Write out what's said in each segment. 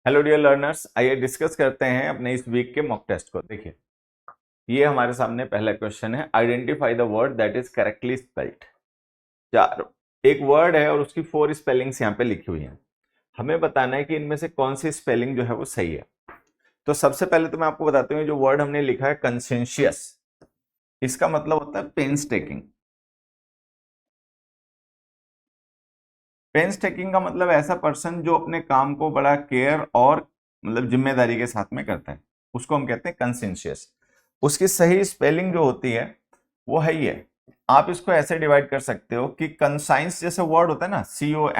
Hello dear learners, आइए discuss करते हैं अपने इस वीक के मॉक टेस्ट को। देखिए, ये हमारे सामने पहला क्वेश्चन है, identify the word that is correctly spelled. चार एक वर्ड है और उसकी 4 स्पेलिंग्स यहाँ पे लिखी हुई हैं। हमें बताना है कि इनमें से कौन सी स्पेलिंग जो है वो सही है। तो सबसे पहले तो मैं आपको बताता हूँ, जो वर्ड हमने लिखा है कंसेंशियस, इसका मतलब होता है पेन्स टेकिंग। पेन्स टेकिंग का मतलब ऐसा पर्सन जो अपने काम को बड़ा केयर और मतलब जिम्मेदारी के साथ में करता है, उसको हम कहते हैं कंसेंशियस। उसकी सही स्पेलिंग जो होती है वो है ये। आप इसको ऐसे डिवाइड कर सकते हो कि कंसाइंस जैसे वर्ड होता है ना, CONSCIEN,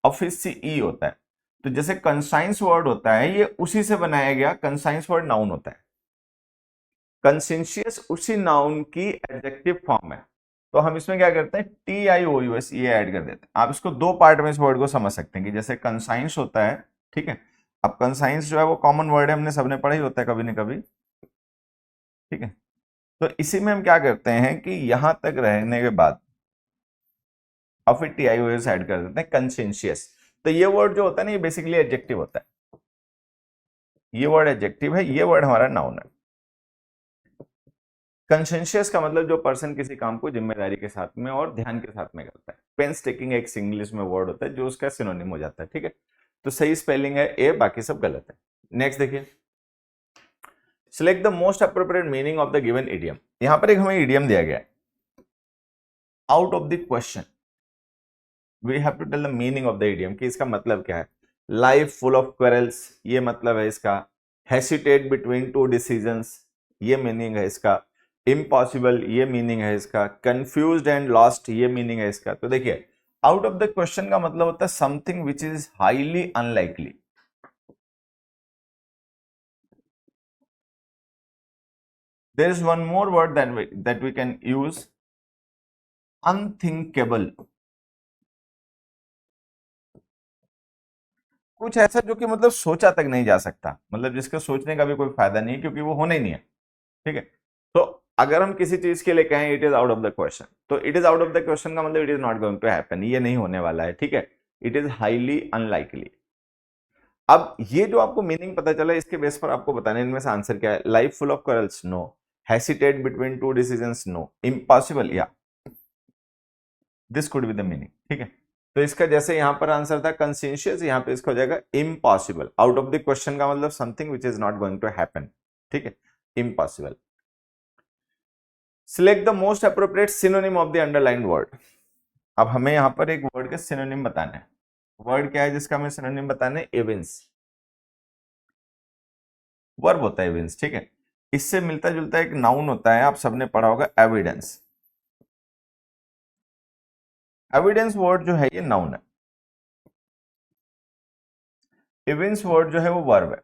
और फिर CE होता है। तो जैसे कंसाइंस वर्ड होता है ये उसी से बनाया गया कंसाइंस वर्ड नाउन होता है। कंसेंशियस उसी नाउन की एडजेक्टिव फॉर्म है। तो हम इसमें क्या करते हैं, TIOUS ये ऐड कर देते हैं। आप इसको दो पार्ट में इस वर्ड को समझ सकते हैं कि जैसे कंसाइंस होता है, ठीक है। अब कंसाइंस जो है वो कॉमन वर्ड है, हमने सबने पढ़ा ही होता है कभी ना कभी, ठीक है। तो इसी में हम क्या करते हैं कि यहां तक रहने के बाद अब फिर TIOUS ऐड कर देते हैं, कंसेंशियस। तो ये वर्ड जो होता है ना, ये बेसिकली एडजेक्टिव होता है। ये वर्ड एडजेक्टिव है, ये वर्ड हमारा नाउन है। कंसेंशियस का मतलब जो पर्सन किसी काम को जिम्मेदारी के साथ में और ध्यान के साथ में करता है। पेन्स टेकिंग एक इंग्लिश में वर्ड होता है जो उसका सिनोनिम हो जाता है, ठीक है। तो सही स्पेलिंग है ए, बाकी सब गलत है। नेक्स्ट देखिए, select the most appropriate meaning of the given idiom. यहां पर एक हमें इडियम दिया गया है। Out of the question we have to tell the meaning of the idiom, कि इसका मतलब क्या है। लाइफ फुल ऑफ क्वेरल्स, ये मतलब है इसका। हेसिटेट बिटवीन टू डिसीजंस, ये मीनिंग है इसका। इम्पॉसिबल, ये मीनिंग है इसका। कंफ्यूज्ड एंड लॉस्ट, ये मीनिंग है इसका। तो देखिए, आउट ऑफ द क्वेश्चन का मतलब होता है something which is highly unlikely. There is one more word that we can use, unthinkable. कुछ ऐसा जो कि मतलब सोचा तक नहीं जा सकता, मतलब जिसका सोचने का भी कोई फायदा नहीं है, क्योंकि वो होना ही नहीं है, ठीक है। तो अगर हम किसी चीज के लिए कहें it is out of the question, तो it is out of the question का मतलब it is not going to happen, ये नहीं होने वाला है, ठीक है। It is highly unlikely. अब ये जो आपको मीनिंग पता चला, इसके बेस पर आपको बताना है इनमें से आंसर क्या है। Life full of quarrels, no. Hesitate between two decisions, no. Impossible, या this could be the meaning, ठीक है। तो इसका जैसे यहां पर आंसर था कंसेंशियस, यहां पे इसका हो जाएगा impossible. Out of the question का मतलब something which is not going to happen, ठीक है। Impossible. Select the most appropriate synonym of the underlined word. अब हमें यहां पर एक वर्ड के सिनोनिम बताना है। वर्ड क्या है जिसका हमें सिनोनिम बताना है, एविंस। वर्ब होता है एविंस, ठीक है। इससे मिलता जुलता एक नाउन होता है, आप सबने पढ़ा होगा, एविडेंस। एविडेंस वर्ड जो है ये नाउन है। एविंस वर्ड जो है वो वर्ब है,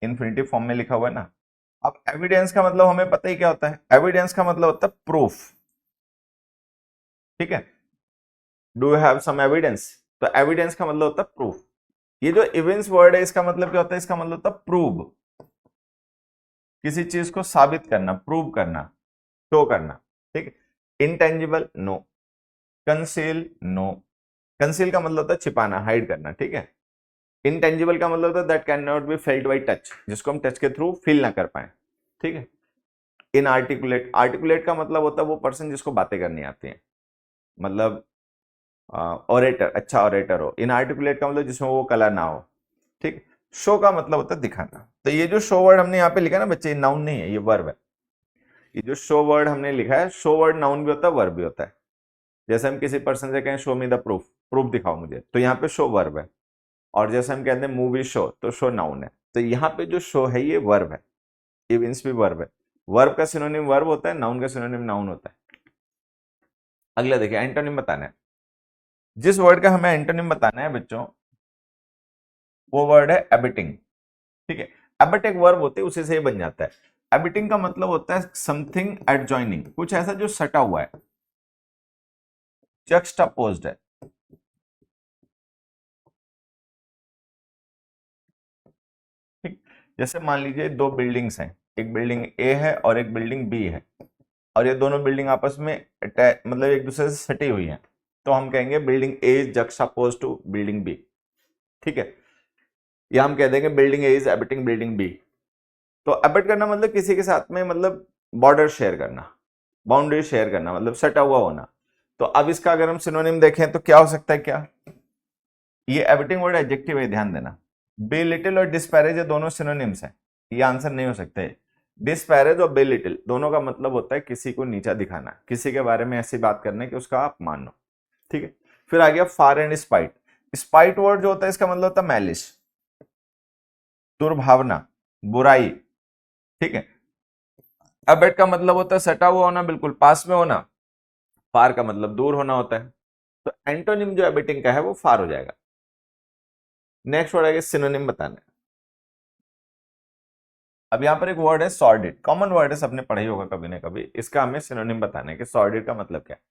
इन्फिनिटिव फॉर्म में लिखा हुआ है ना। अब एविडेंस का मतलब हमें पता ही क्या होता है। एविडेंस का मतलब होता है प्रूफ, ठीक है। Do you have some evidence, तो एविडेंस का मतलब होता है प्रूफ। ये जो एविडेंस वर्ड है इसका मतलब क्या होता है, इसका मतलब होता है प्रूव, किसी चीज को साबित करना, प्रूव करना, शो करना, ठीक है। Intangible, no. Conceal, no. Conceal का मतलब होता है छिपाना, हाइड करना, ठीक है। इंटेंजिबल का मतलब होता है that can not be felt by touch, जिसको हम टच के थ्रू फील ना कर पाए, ठीक है। इनआर्टिकुलेट, आर्टिकुलेट का मतलब होता है वो पर्सन जिसको बातें करनी आती हैं, मतलब ऑरेटर, अच्छा ऑरेटर हो। इनआर्टिकुलेट का मतलब जिसमें वो कला ना हो, ठीक। शो का मतलब होता है दिखाना। तो ये जो शो वर्ड हमने यहाँ पे लिखा ना बच्चे, नाउन नहीं है, ये वर्ब है। ये जो शो वर्ड हमने लिखा है, शो वर्ड नाउन भी होता है, वर्ब भी होता है। जैसे हम किसी पर्सन से कहें show me the proof, proof दिखाओ मुझे, तो यहाँ पे शो वर्ब है। और जैसे हम कहते हैं मूवी शो, तो शो नाउन है। तो यहाँ पे जो शो है ये वर्ब है, इवेंट्स भी वर्ब है। वर्ब का सिनोनिम वर्ब होता है, नाउन का सिनोनिम नाउन होता है। अगला देखिए, एंटोनिम बताना है। जिस वर्ड का हमें एंटोनिम बताना है बच्चों, वो वर्ड है एबिटिंग, ठीक है। एबिट एक वर्ब होती है, उसी से ही बन जाता है। एबिटिंग का मतलब होता है समथिंग एडजॉइनिंग, कुछ ऐसा जो सटा हुआ है, जक्सटापोज्ड है, ठीक। जैसे मान लीजिए दो बिल्डिंग्स हैं, एक बिल्डिंग ए है और एक बिल्डिंग बी है, और ये दोनों बिल्डिंग आपस में मतलब एक दूसरे से सटी हुई हैं, तो हम कहेंगे building A is juxtaposed to building B. ठीक है, या हम कह देंगे building A is abutting building B. तो एबिट करना मतलब किसी के साथ में मतलब बॉर्डर शेयर करना, बाउंड्री शेयर करना, मतलब सटा हुआ होना। तो अब इसका अगर हम सिनोनिम देखें तो क्या हो सकता है, क्या ये एबिटिंग वर्ड एडजेक्टिव है, ध्यान देना। बे लिटिल और डिस्पैरेज ये दोनों सिनोनिम्स हैं, ये आंसर नहीं हो सकते। डिस्पैरेज और बे लिटिल दोनों का मतलब होता है किसी को नीचा दिखाना, किसी के बारे में ऐसी बात करना कि उसका आप मान लो, ठीक है। फिर आ गया far and spite. Spite word जो होता है इसका मतलब होता है मैलिश, दुर्भावना, बुराई, ठीक है। अबेट का मतलब होता है सटा हुआ होना, बिल्कुल पास में होना। फार का मतलब दूर होना होता है। तो एंटोनिम जो एबिटिंग का है वो फार हो जाएगा। नेक्स्ट वर्ड है सिनोनिम बताना है। अब यहां पर एक वर्ड है सॉर्डिड, कॉमन वर्ड है, सबने पढ़ा ही होगा कभी ना कभी। इसका हमें सिनोनिम बताना है कि सॉर्डिड का मतलब क्या है।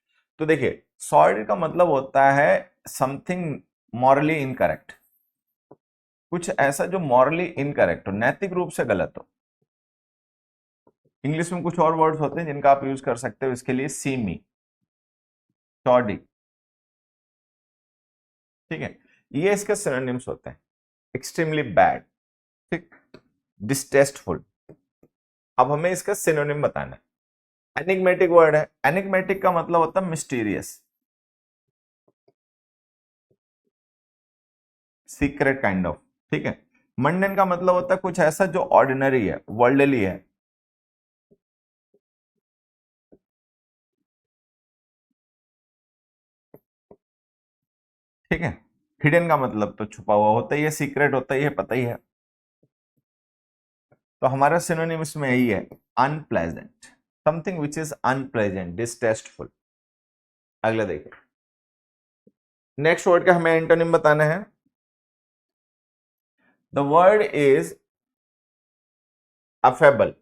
तो देखिए सॉर्डिड का मतलब होता है समथिंग मॉरली इनकरेक्ट, कुछ ऐसा जो मॉरली इनकरेक्ट हो, नैतिक रूप से गलत हो। इंग्लिश में कुछ और वर्ड्स होते हैं जिनका आप यूज कर सकते हो इसके लिए, सीमी, चौड़ी, ठीक है, ये इसके सिनोनिम्स होते हैं। एक्सट्रीमली बैड, ठीक, डिस्टेस्टफुल। अब हमें इसका सिनोनिम बताना है। एनिग्मेटिक वर्ड है, एनिग्मेटिक का मतलब होता है मिस्टीरियस, सीक्रेट काइंड ऑफ, ठीक है। मंडन का मतलब होता है कुछ ऐसा जो ऑर्डिनरी है, वर्ल्डली है। ठीक है। हिडन का मतलब तो छुपा हुआ होता ही है, सीक्रेट होता ही है, पता ही है। तो हमारा सिनोनिम इसमें यही है, unpleasant, something which is unpleasant, distasteful. अगला देखिए, नेक्स्ट वर्ड का हमें एंटोनिम बताना है। The word is affable.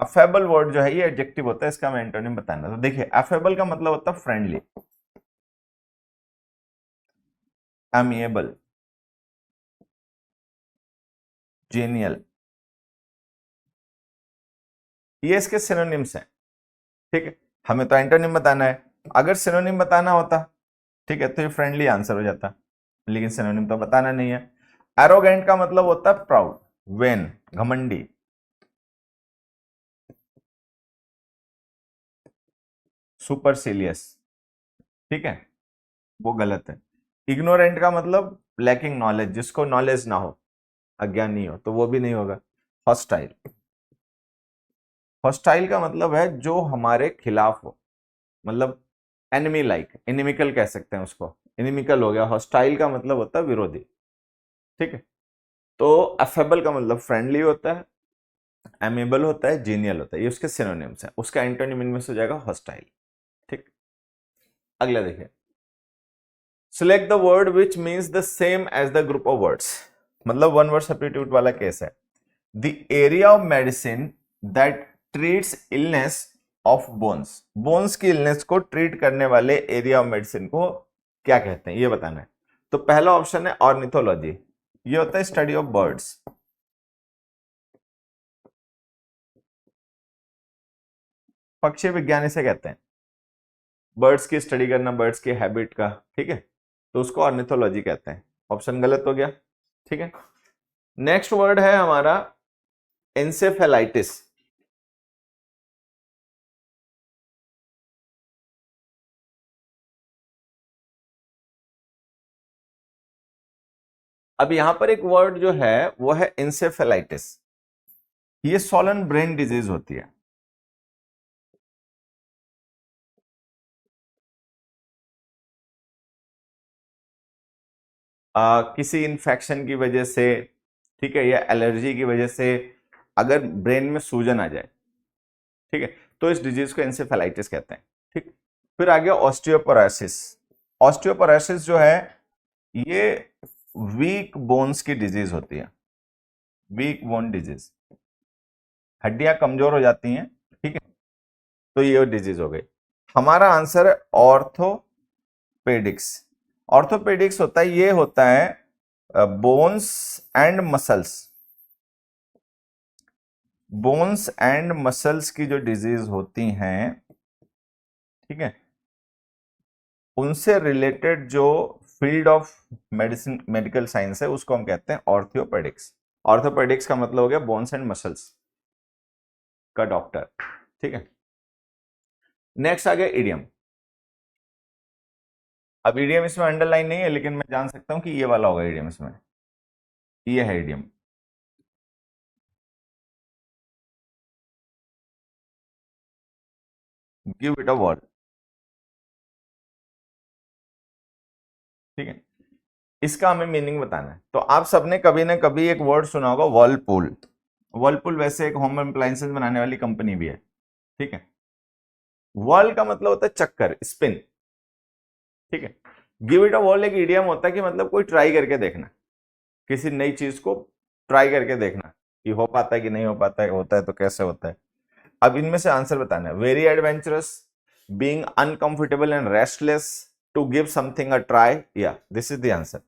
Affable word जो है ये एडजेक्टिव होता है, इसका हमें एंटोनिम बताना है। तो देखिए अफेबल का मतलब होता है फ्रेंडली, अमिएबल, जेनियल, ये इसके सिनोनिम्स हैं, ठीक है। हमें तो एंटोनिम बताना है, अगर सिनोनिम बताना होता, ठीक है, तो ये फ्रेंडली आंसर हो जाता, लेकिन सिनोनिम तो बताना नहीं है। एरोगेंट का मतलब होता है प्राउड, वेन, घमंडी, सुपरसिलियस, ठीक है, वो गलत है। इग्नोरेंट का मतलब लैकिंग नॉलेज, जिसको नॉलेज ना हो, अज्ञानी हो, तो वो भी नहीं होगा। हॉस्टाइल, हॉस्टाइल का मतलब है जो हमारे खिलाफ हो, मतलब एनिमी लाइक, एनिमिकल कह सकते हैं उसको, एनिमिकल हो गया। हॉस्टाइल का मतलब होता है विरोधी, ठीक है। तो अफेबल का मतलब फ्रेंडली होता है, एमेबल होता है, जीनियल होता है, ये उसके सिनोनिम्स हैं। उसका एंटोनिम इनमें से हो जाएगा हॉस्टाइल, ठीक। अगला देखिए, select the word which means the same as the group of words, मतलब वन वर्ड सब्स्टिट्यूट वाला केस है। The area of medicine that treats illness of bones, bones की इलनेस को ट्रीट करने वाले एरिया ऑफ मेडिसिन को क्या कहते हैं, ये बताना है। तो पहला ऑप्शन है ऑर्निथोलॉजी, ये होता है स्टडी ऑफ बर्ड्स। पक्षी विज्ञान इसे कहते हैं, बर्ड्स की स्टडी करना, बर्ड्स की हैबिट का, ठीक है, तो उसको ऑर्निथोलॉजी कहते हैं। ऑप्शन गलत हो गया, ठीक है। नेक्स्ट वर्ड है हमारा एंसेफेलाइटिस। अब यहां पर एक वर्ड जो है वो है एंसेफेलाइटिस, ये सॉलन ब्रेन डिजीज होती है। किसी इंफेक्शन की वजह से, ठीक है, या एलर्जी की वजह से अगर ब्रेन में सूजन आ जाए, ठीक है, तो इस डिजीज को एंसेफेलाइटिस कहते हैं, ठीक। फिर आ गया ऑस्टियोपोरोसिस। ऑस्टियोपोरोसिस जो है ये वीक बोन्स की डिजीज होती है, वीक बोन डिजीज, हड्डियां कमजोर हो जाती हैं, ठीक है, तो ये डिजीज हो गई। हमारा आंसर है ऑर्थोपेडिक्स। ऑर्थोपेडिक्स होता है, ये होता है bones and muscles, bones and muscles की जो डिजीज होती हैं, ठीक है, उनसे रिलेटेड जो field of medicine medical science है उसको हम कहते हैं ऑर्थोपेडिक्स। ऑर्थोपेडिक्स का मतलब हो गया बोन्स एंड मसल्स का डॉक्टर, ठीक है। नेक्स्ट आ गया इडियम। अब इडियम इसमें अंडरलाइन नहीं है लेकिन मैं जान सकता हूं कि ये वाला होगा इडियम, इसमें ये है idiom. Give it a word, ठीक है। इसका हमें मीनिंग बताना है। तो आप सबने कभी ना कभी एक वर्ड सुना होगा वर्लपूल। वर्लपूल वैसे एक होम अप्लायंसेस बनाने वाली कंपनी भी है, ठीक है। वर्ल का मतलब होता है चक्कर, स्पिन, ठीक है। गिव इट अ वर्ल एक इडियम होता है कि मतलब कोई ट्राई करके देखना, किसी नई चीज को ट्राई करके देखना कि हो पाता है कि नहीं हो पाता है, होता है तो कैसे होता है। अब इनमें से आंसर बताना है। Very adventurous, being uncomfortable and restless, to give something a try, या this is the answer.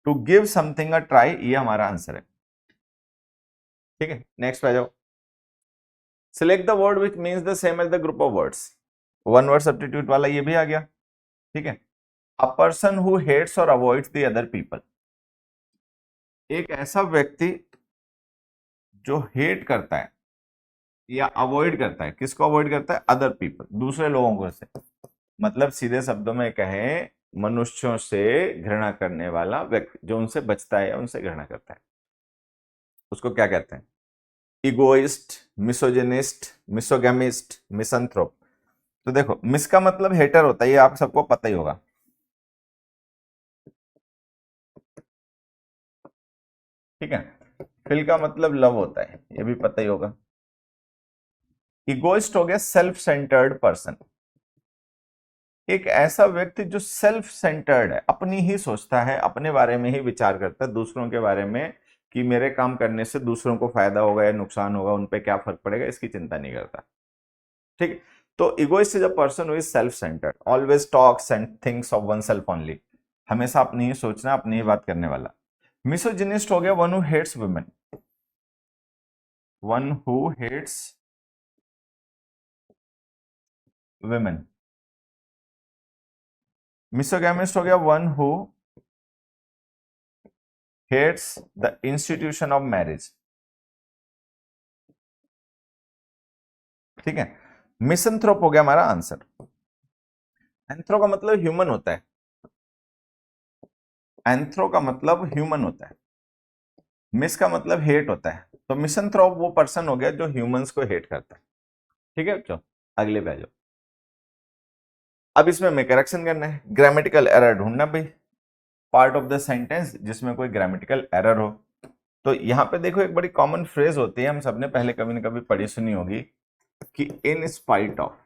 To give something a try, ये हमारा आंसर है, ठीक है। नेक्स्ट पे आ जाओ। Select the word which means the same as the group of words. One word substitute वाला ये भी आ गया, ठीक है। अ पर्सन हु हेट्स और अवॉइड्स द अदर पीपल, एक ऐसा व्यक्ति जो हेट करता है या अवॉइड करता है। किसको अवॉइड करता है? अदर पीपल, दूसरे लोगों को से। मतलब सीधे शब्दों में कहें, मनुष्यों से घृणा करने वाला व्यक्ति, जो उनसे बचता है या उनसे घृणा करता है, उसको क्या कहते हैं? Egoist, misogynist, misogamist, misanthrope. तो देखो, मिस का मतलब हेटर होता है, ये आप सबको पता ही होगा, ठीक है। फिल का मतलब लव होता है, ये भी पता ही होगा। इगोइस्ट हो गया सेल्फ सेंटर्ड पर्सन, एक ऐसा व्यक्ति जो सेल्फ सेंटर्ड है, अपनी ही सोचता है, अपने बारे में ही विचार करता है, दूसरों के बारे में कि मेरे काम करने से दूसरों को फायदा होगा या नुकसान होगा, उन पे क्या फर्क पड़ेगा, इसकी चिंता नहीं करता, ठीक है। तो egoist is a person who is self centred, always talks and thinks of one self only, हमेशा अपनी ही सोचना, अपनी ही बात करने वाला। मिसोजिनिस्ट हो गया one who hates women, one who hates women. Misogamist हो गया one who hates the institution of marriage, ठीक है। मिसंथ्रोप हो गया हमारा आंसर। एंथ्रो का मतलब ह्यूमन होता है, एंथ्रो का मतलब ह्यूमन होता है, मिस का मतलब हेट होता है। तो मिसंथ्रोप वो पर्सन हो गया जो ह्यूमंस को हेट करता है, ठीक है। चलो अगले पे आ जाओ। अब इसमें हमें करेक्शन करना है, ग्रामेटिकल एरर ढूंढना भाई, पार्ट ऑफ द सेंटेंस जिसमें कोई ग्रामेटिकल एरर हो। तो यहां पे देखो, एक बड़ी कॉमन फ्रेज होती है, हम सबने पहले कभी ना कभी पढ़ी सुनी होगी कि इन स्पाइट ऑफ,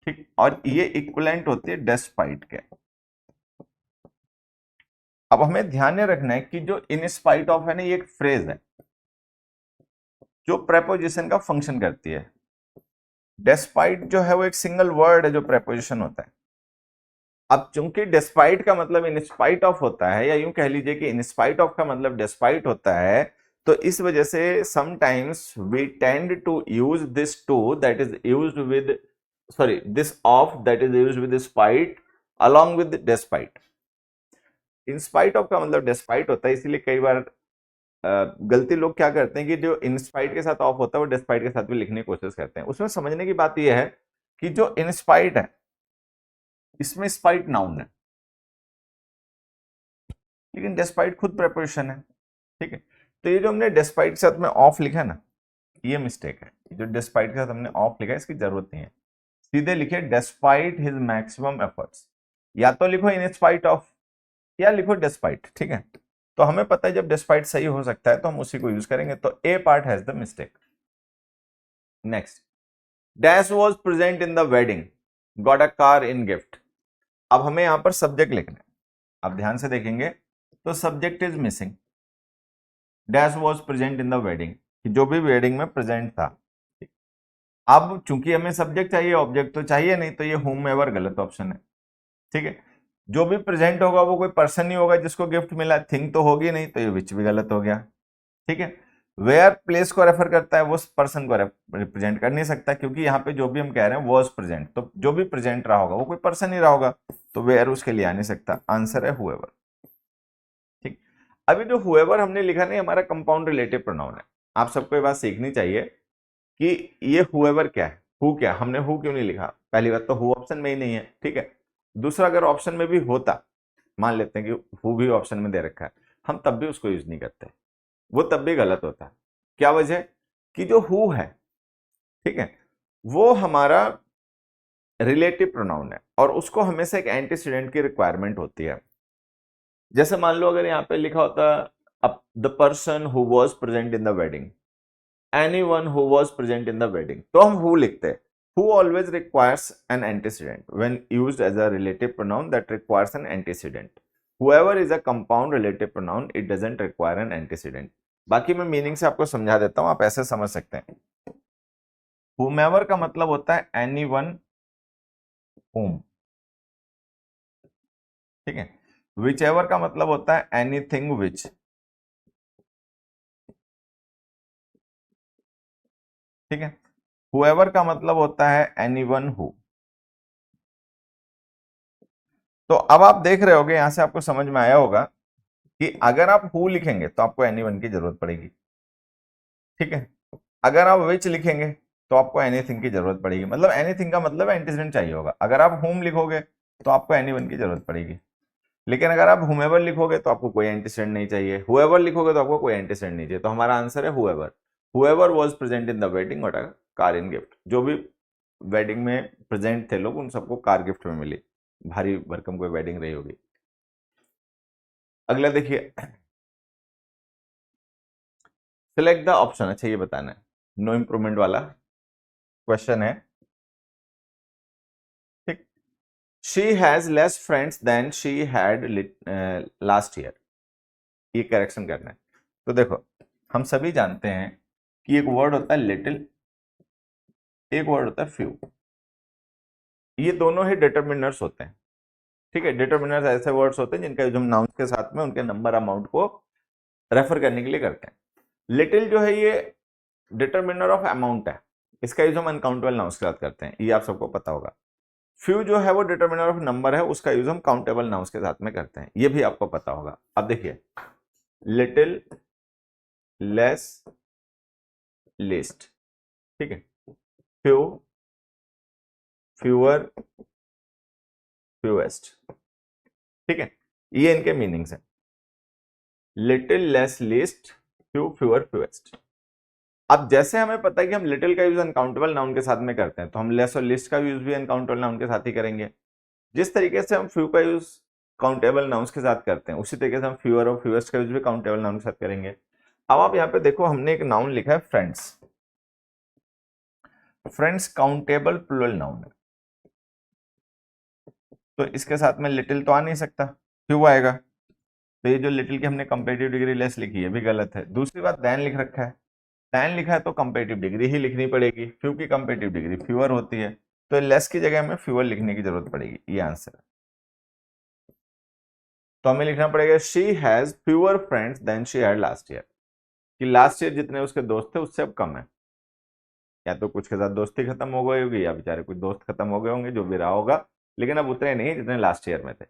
ठीक, और ये इक्विवेलेंट होती है डेस्पाइट के। अब हमें ध्यान में रखना है कि जो इन स्पाइट ऑफ है ना, ये एक फ्रेज है जो प्रेपोजिशन का फंक्शन करती है। डेस्पाइट जो है वो एक सिंगल वर्ड है जो प्रेपोजिशन होता है। अब चूंकि डिस्पाइट का मतलब इन स्पाइट ऑफ होता है, या यूं कह लीजिए कि इन स्पाइट ऑफ का मतलब डिस्पाइट होता है, तो इस वजह से sometimes we tend to use this to that is used with, sorry, this of that is used with spite along with despite। In spite of का मतलब डिस्पाइट होता है, इसीलिए कई बार गलती लोग क्या करते हैं कि जो इन स्पाइट के साथ ऑफ होता है वो डिस्पाइट के साथ भी लिखने की कोशिश करते हैं। उसमें समझने की बात यह है कि जो इन स्पाइट है, इसमें स्पाइट नाउन है, लेकिन डिस्पाइट खुद प्रेपोजिशन है, ठीक है। तो ये जो हमने डिस्पाइट के साथ में ऑफ लिखा है ना, ये मिस्टेक है। जो डिस्पाइट के साथ हमने ऑफ लिखा है, इसकी जरूरत नहीं है, सीधे लिखे डिस्पाइट हिज मैक्सिमम एफर्ट्स, या तो लिखो इन स्पाइट ऑफ या लिखो डिस्पाइट, ठीक है। तो हमें पता है जब डिस्पाइट सही हो सकता है तो हम उसी को यूज करेंगे। तो A part has the mistake. Next, dash was present in the wedding, got a car in gift. अब हमें यहां पर सब्जेक्ट लिखना है। अब ध्यान से देखेंगे तो subject is missing, dash was present in the wedding, जो भी वेडिंग में प्रेजेंट था। अब चूंकि हमें सब्जेक्ट चाहिए, ऑब्जेक्ट तो चाहिए नहीं, तो ये होम एवर गलत ऑप्शन है, ठीक है। जो भी प्रेजेंट होगा वो कोई पर्सन नहीं होगा जिसको गिफ्ट मिला, थिंग तो होगी नहीं, तो ये विच भी गलत हो गया, ठीक है। वेयर प्लेस को रेफर करता है, वो पर्सन को रिप्रेजेंट कर नहीं सकता, क्योंकि यहाँ पे जो भी हम कह रहे हैं वॉज प्रेजेंट, तो जो भी प्रेजेंट रहा होगा वो कोई पर्सन ही रहा होगा, तो वेयर उसके लिए आ नहीं सकता। आंसर है हुएवर। ठीक, अभी जो हुएवर हमने लिखा नहीं, हमारा कंपाउंड रिलेटिव प्रोनाउन है। आप सबको ये बात सीखनी चाहिए कि ये हुएवर क्या है, हु क्या, हमने हु क्यों नहीं लिखा। पहली बात तो हु ऑप्शन में ही नहीं है, ठीक है। दूसरा, अगर ऑप्शन में भी होता, मान लेते हैं कि हु भी ऑप्शन में दे रखा है, हम तब भी उसको यूज नहीं करते, वो तब भी गलत होता है। क्या वजह, कि जो हु है, ठीक है, वो हमारा रिलेटिव प्रोनाउन है और उसको हमेशा एक एंटीसीडेंट की रिक्वायरमेंट होती है। जैसे मान लो अगर यहाँ पे लिखा होता अब the person who was present in the wedding, anyone who was present in the wedding, तो हम हु लिखते हैं। Who always requires an antecedent when used as a relative pronoun that requires an antecedent. whoever is a compound relative pronoun, it doesn't require an antecedent। बाकी मैं meaning से आपको समझा देता हूं, आप ऐसे समझ सकते हैं। whomever का मतलब होता है anyone whom, ठीक है। whichever का मतलब होता है anything which, ठीक है। whoever का मतलब होता है anyone who। तो अब आप देख रहे होगे, यहां से आपको समझ में आया होगा कि अगर आप हु लिखेंगे तो आपको एनीवन की जरूरत पड़ेगी, ठीक है। अगर आप विच लिखेंगे तो आपको एनीथिंग की जरूरत पड़ेगी, मतलब एनीथिंग का मतलब एंटीसीडेंट चाहिए होगा। अगर आप हुम लिखोगे तो आपको एनीवन की जरूरत पड़ेगी, लेकिन अगर आप हुमेवर लिखोगे तो आपको कोई एंटीसीडेंट नहीं चाहिए, हुएवर लिखोगे तो आपको कोई एंटीसीडेंट नहीं चाहिए। तो हमारा आंसर है whoever. Whoever was present in the wedding got a car in gift. जो भी वेडिंग में प्रेजेंट थे लोग, उन सबको कार गिफ्ट में मिली। भारी भरकम कोई वेडिंग रही होगी। अगला देखिए, सिलेक्ट द ऑप्शन। अच्छा, ये बताना है, नो इंप्रूवमेंट वाला क्वेश्चन है, ठीक। She has less friends than she had last year, ये करेक्शन करना है। तो देखो, हम सभी जानते हैं कि एक वर्ड होता है लिटिल, एक वर्ड होता है फ्यू। ये दोनों ही डिटर्मिनर्स होते हैं, ठीक है। डिटर्मिनर्स ऐसे वर्ड्स होते हैं जिनका यूज हम नाउन्स के साथ में उनके नंबर अमाउंट को रेफर करने के लिए करते हैं। लिटिल जो है ये डिटर्मिनर ऑफ अमाउंट है, इसका यूज हम अनकाउंटेबल नाउन्स के साथ करते हैं, ये आप सबको पता होगा। फ्यू जो है वो डिटर्मिनर ऑफ नंबर है, उसका यूज हम काउंटेबल नाउन्स के साथ में करते हैं, ये भी आपको पता होगा। अब देखिए, लिटिल, लेस, लिस्ट, ठीक है। फ्यू, फ्यूअर, फ्यूएस्ट, ठीक है। ये इनके मीनिंग्स हैं, little, less, list, few, fewer, fewest. अब जैसे हमें पता है कि हम लिटिल का यूज अनकाउंटेबल नाउन के साथ में करते हैं, तो हम लेस और लिस्ट का यूज भी अनकाउंटेबल नाउन के साथ ही करेंगे। जिस तरीके से हम फ्यू का यूज काउंटेबल नाउन्स के साथ करते हैं, उसी तरीके से हम फ्यूअर और फ्यूएस्ट का यूज भी काउंटेबल नाउन के साथ करेंगे। अब आप यहाँ पे देखो, हमने एक नाउन लिखा है friends. Friends countable plural noun है, तो इसके साथ में लिटिल तो आ नहीं सकता, क्यों आएगा। तो ये जो लिटिल की हमने कंपेरेटिव डिग्री लेस लिखी है भी गलत है। दूसरी बात, देन लिख रखा है, देन लिखा है तो कंपेरेटिव डिग्री ही लिखनी पड़ेगी। फ्यू की कंपेरेटिव डिग्री फ्यूअर होती है, तो लेस की जगह हमें फ्यूअर लिखने की जरूरत पड़ेगी, ये आंसर है। तो हमें लिखना पड़ेगा she has fewer friends than she had last year, कि लास्ट ईयर जितने उसके दोस्त थे उससे अब कम है। या तो कुछ के साथ दोस्ती खत्म हो गई होगी, या बेचारे कुछ दोस्त खत्म हो गए होंगे, जो भी रहा होगा, लेकिन अब उतने नहीं जितने लास्ट ईयर में थे।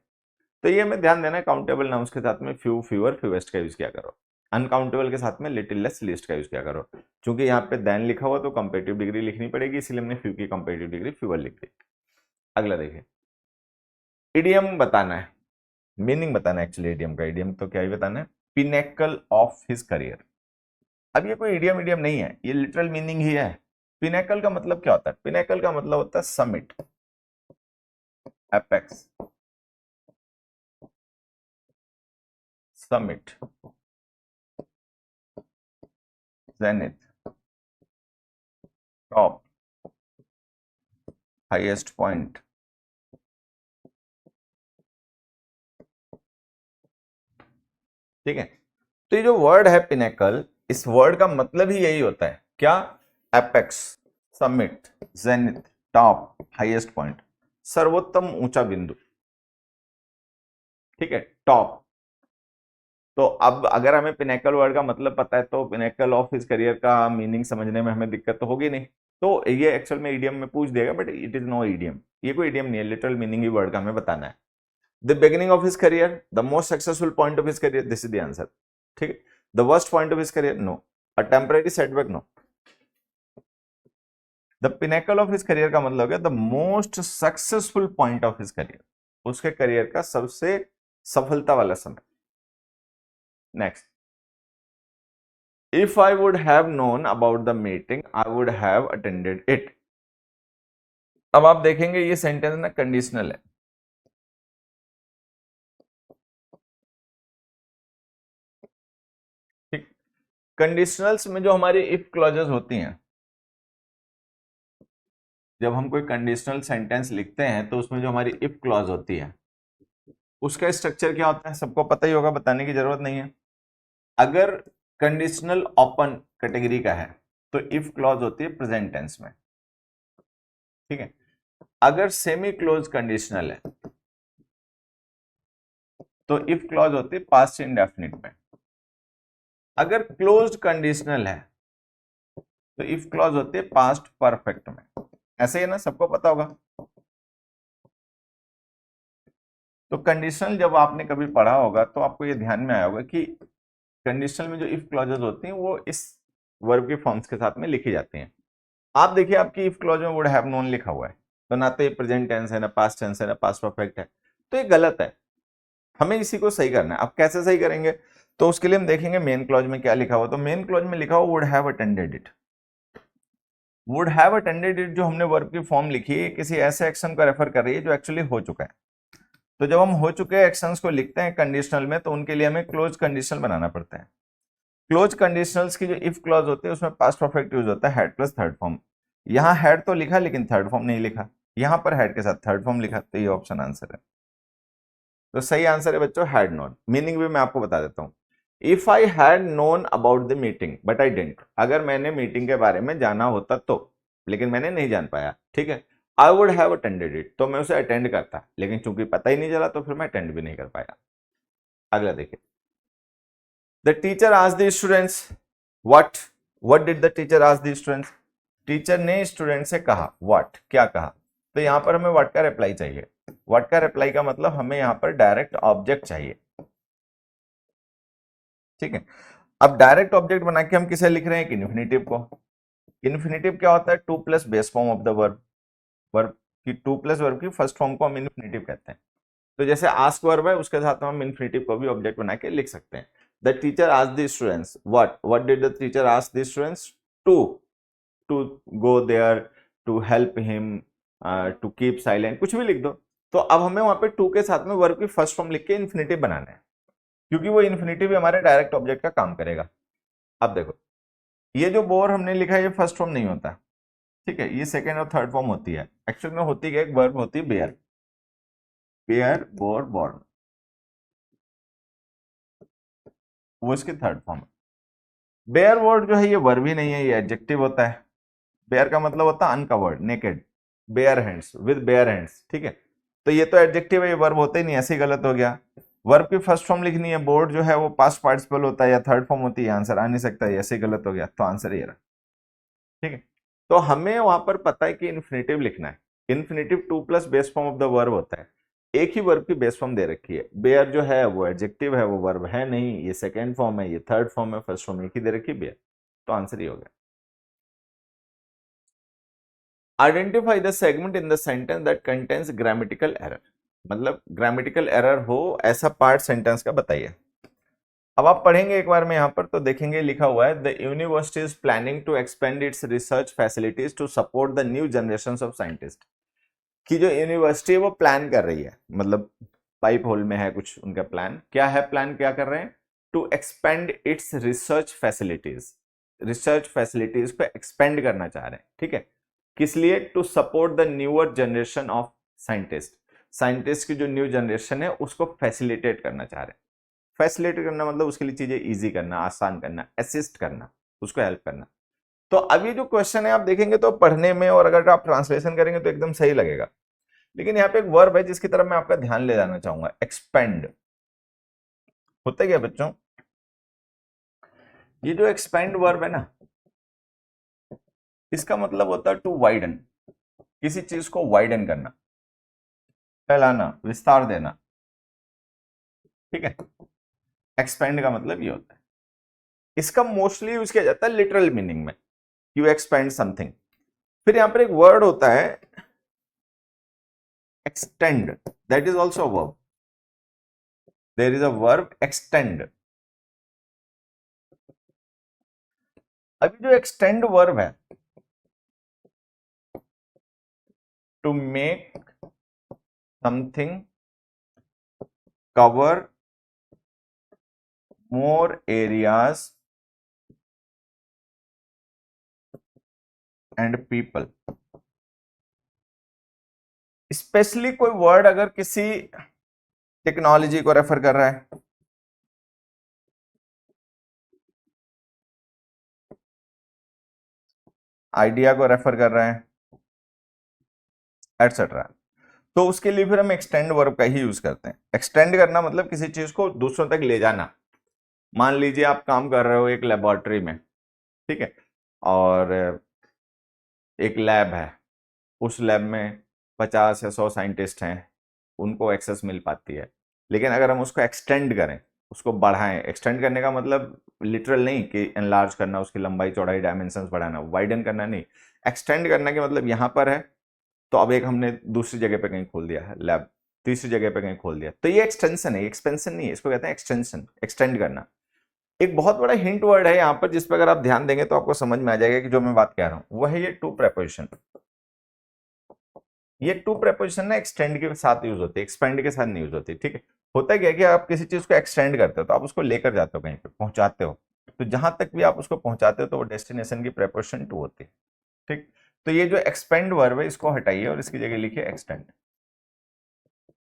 तो ये हमें ध्यान देना है, काउंटेबल नाउन्स के साथ में फ्यू, फ्यूअर, फ्यूएस्ट का यूज किया करो। अनकाउंटेबल के साथ में लिटिल, लेस, लिस्ट का यूज किया करो। क्योंकि यहाँ पे देन लिखा हुआ तो कंपेरेटिव डिग्री लिखनी पड़ेगी, इसलिए हमने फ्यू की कंपेरेटिव डिग्री फ्यूअर लिख दी। अगला देखिए, इडियम बताना है, मीनिंग बताना है एक्चुअली इडियम का। इडियम तो क्या ही बताना है, पिनेकल ऑफ हिज करियर। अब ये कोई इडियम इडियम नहीं है, ये लिटरल मीनिंग ही है। पिनेकल का मतलब क्या होता है, पिनेकल का मतलब होता है summit, apex, summit, zenith, top, highest point. ठीक है, तो ये जो वर्ड है पिनेकल, इस वर्ड का मतलब ही यही होता है, क्या, apex, summit, zenith, top, highest point, सर्वोत्तम ऊंचा बिंदु, ठीक है, टॉप। तो अब अगर हमें पिनेकल वर्ड का मतलब पता है तो पिनेकल ऑफ हिज करियर का मीनिंग समझने में हमें दिक्कत तो होगी नहीं। तो ये एक्चुअल में ईडियम में पूछ देगा, but it is no idiom, ये कोई ईडियम नहीं है, लिटरल मीनिंग ही वर्ड का हमें बताना है। The beginning of his career, the most successful point of his career, this is the answer. ठीक है। The worst point of his career, no. A temporary setback, no. The pinnacle of his career का मतलब हो गया the most successful point of his career, उसके career का सबसे सफलता वाला समय। Next, if I would have known about the meeting I would have attended it. अब आप देखेंगे ये सेंटेंस ना कंडीशनल है। ठीक, कंडीशनल्स में जो हमारी इफ क्लॉजेस होती हैं, जब हम कोई कंडीशनल सेंटेंस लिखते हैं तो उसमें जो हमारी इफ क्लॉज होती है उसका स्ट्रक्चर क्या होता है सबको पता ही होगा, बताने की जरूरत नहीं है। अगर कंडीशनल ओपन कैटेगरी का है तो इफ क्लॉज होती है प्रेजेंट टेंस में। ठीक है। अगर सेमी क्लोज कंडीशनल है तो इफ क्लॉज होती है पास्ट इंडेफिनिट में। अगर क्लोज्ड कंडीशनल है तो इफ क्लॉज होती है पास्ट परफेक्ट में। ऐसे ही ना, सबको पता होगा। तो कंडीशनल जब आपने कभी पढ़ा होगा तो आपको ये ध्यान में आया होगा कि कंडीशनल में जो इफ क्लॉजेस होती हैं वो इस वर्ब के फॉर्म्स के साथ में लिखी जाती हैं। आप देखिए आपकी इफ क्लॉज में वुड हैव नोन लिखा हुआ है, तो ना तो ये प्रेजेंट टेंस है, ना पास्ट टेंस है, ना पास्ट परफेक्ट है, तो ये गलत है। हमें इसी को सही करना है। अब कैसे सही करेंगे, तो उसके लिए हम देखेंगे मेन क्लॉज में क्या लिखा हुआ। तो मेन क्लॉज में लिखा हुआ would have attended it. Would have attended it जो हमने वर्ब की फॉर्म लिखी है किसी ऐसे एक्शन को रेफर कर रही है जो एक्चुअली हो चुका है। तो जब हम हो चुके एक्शंस को लिखते हैं कंडीशनल में तो उनके लिए हमें क्लोज कंडीशनल बनाना पड़ता है। क्लोज कंडीशनल्स की जो इफ क्लॉज होती है उसमें पास्ट परफेक्ट यूज होता है हैड प्लस थर्ड फॉर्म। यहाँ हैड तो लिखा लेकिन थर्ड फॉर्म नहीं लिखा, यहाँ पर हैड के साथ थर्ड फॉर्म लिखा, तो ये ऑप्शन आंसर है। तो सही आंसर है बच्चों हैड नोन। मीनिंग भी मैं आपको बता देता हूँ। If I had known about the meeting but I didn't, अगर मैंने मीटिंग के बारे में जाना होता तो, लेकिन मैंने नहीं जान पाया। ठीक है। आई वुड हैव अटेंडेड इट, तो मैं उसे अटेंड करता, लेकिन चूंकि पता ही नहीं चला तो फिर मैं अटेंड भी नहीं कर पाया। अगला देखिए, the teacher asked the students what did the teacher ask the students. Teacher ने स्टूडेंट से कहा व्हाट, क्या कहा। तो यहां पर हमें व्हाट का रिप्लाई चाहिए। व्हाट का रिप्लाई का मतलब हमें यहां पर डायरेक्ट ऑब्जेक्ट चाहिए। ठीक है। अब डायरेक्ट ऑब्जेक्ट बना के हम किसे लिख रहे हैं, इन्फिनेटिव को। इन्फिनेटिव क्या होता है, two plus base form of the verb. Verb की टू प्लस वर्ब की फर्स्ट फॉर्म को हम इन्फिनेटिव कहते हैं। तो जैसे आस्क वर्ब है उसके साथ हम इन्फिनेटिव को भी ऑब्जेक्ट बना के लिख सकते हैं। The teacher asked the students what did the teacher ask the students to to go there, to help him, to keep silent, कुछ भी लिख दो। तो अब हमें वहां पे टू के साथ में वर्ब की फर्स्ट फॉर्म लिख के इन्फिनेटिव बनाना है, क्योंकि वो इन्फिनेटिव हमारे डायरेक्ट ऑब्जेक्ट का काम करेगा। अब देखो ये जो बोर हमने लिखा है ये फर्स्ट फॉर्म नहीं होता। ठीक है, ये सेकेंड और थर्ड फॉर्म होती है। एक्चुअल में होती है एक वर्ब होती है बेयर, बेयर बोर बॉर्न, वो इसकी थर्ड फॉर्म है। बेयर वर्ड जो है ये वर्ब ही नहीं है, ये एडजेक्टिव होता है। बेयर का मतलब होता है uncovered, naked, bare hands, with bare hands. ठीक है, तो ये तो एडजेक्टिव है, ये वर्ब होता ही नहीं, ऐसे ही गलत हो गया। वर्ब की फर्स्ट फॉर्म लिखनी है, बोर्ड जो है वो पास्ट पार्टिसिपल होता है या थर्ड फॉर्म होती है, आंसर आ नहीं सकता, ऐसे ही गलत हो गया, तो आंसर ये रहा। ठीक है, तो हमें वहां पर पता है कि इन्फिनेटिव लिखना है। Infinitive two plus base form of the verb होता है। एक ही वर्ब की बेस फॉर्म दे रखी है, बेयर जो है वो एडजेक्टिव है, वो वर्ब है नहीं, ये सेकेंड फॉर्म है, ये थर्ड फॉर्म है, फर्स्ट फॉर्म एक ही दे रखी है बेयर, तो आंसर ये हो गया। Identify the segment in the sentence that contains grammatical error, मतलब ग्रामेटिकल एरर हो ऐसा पार्ट सेंटेंस का बताइए। अब आप पढ़ेंगे एक बार में यहां पर तो देखेंगे लिखा हुआ है the university is planning to expand its research facilities to support the new generation of scientist. कि जो यूनिवर्सिटी है वो प्लान कर रही है, मतलब पाइप होल में है कुछ उनका प्लान, क्या है प्लान, क्या कर रहे हैं, to expand its research facilities, research facilities को एक्सपेंड करना चाह रहे हैं। ठीक है, किस लिए, to support the newer generation of scientist, scientist की जो न्यू जनरेशन है उसको फैसिलिटेट करना चाह रहे हैं। फैसिलिटेट करना मतलब उसके लिए चीजें इजी करना, आसान करना, असिस्ट करना, उसको हेल्प करना। तो अब ये जो क्वेश्चन है आप देखेंगे तो पढ़ने में और अगर आप ट्रांसलेशन करेंगे तो एकदम सही लगेगा, लेकिन यहाँ पे एक वर्ब है जिसकी तरफ मैं आपका ध्यान ले जाना चाहूंगा, एक्सपेंड। होता क्या बच्चों, ये जो एक्सपेंड वर्ब है ना, इसका मतलब होता है टू वाइडन, किसी चीज को वाइडन करना, फैलाना, विस्तार देना, ठीक है। एक्सपेंड का मतलब ये होता है। इसका मोस्टली यूज किया जाता है लिटरल मीनिंग में, यू एक्सपेंड समथिंग। फिर यहां पर एक वर्ड होता है extend, that is also a verb. There is a verb extend. अभी जो एक्सटेंड वर्ब है, to make something cover more areas and people. Especially कोई वर्ड अगर किसी टेक्नोलॉजी को रेफर कर रहा है, आइडिया को रेफर कर रहा है, एटसेट्रा, तो उसके लिए फिर हम एक्सटेंड वर्ब का ही यूज करते हैं। एक्सटेंड करना मतलब किसी चीज को दूसरों तक ले जाना। मान लीजिए आप काम कर रहे हो एक लेबोरेटरी में, ठीक है, और एक लैब है, उस लैब में 50 या 100 साइंटिस्ट हैं, उनको एक्सेस मिल पाती है। लेकिन अगर हम उसको एक्सटेंड करें, उसको बढ़ाएं, एक्सटेंड करने का मतलब लिटरल नहीं कि एनलार्ज करना, उसकी लंबाई चौड़ाई डायमेंशंस बढ़ाना, वाइडन करना नहीं। एक्सटेंड करना के मतलब यहां पर है तो अब एक हमने दूसरी जगह पे कहीं खोल दिया है लैब, तीसरी जगह पे कहीं खोल दिया, तो ये एक्सटेंशन है, एक्सपेंशन नहीं है, इसको कहते हैं एक्सटेंशन, एक्सटेंड करना। एक बहुत बड़ा हिंट वर्ड है यहाँ पर, जिस पर अगर आप ध्यान देंगे तो आपको समझ में आ जाएगा कि जो मैं बात कह रहा हूं वो है ये टू प्रेपोजिशन। ये टू प्रेपोजिशन ना एक्सटेंड के साथ यूज होती है, एक्सपेंड के साथ नहीं यूज होती, ठीक है। होता क्या है कि आप किसी चीज को एक्सटेंड करते हो तो आप उसको लेकर जाते हो, कहीं पे पहुंचाते हो, तो जहां तक भी आप उसको पहुंचाते हो तो वो डेस्टिनेशन की प्रेपोजिशन टू होती है, ठीक। तो ये जो एक्सपेंड वर्ब है इसको हटाइए और इसकी जगह लिखिए extend.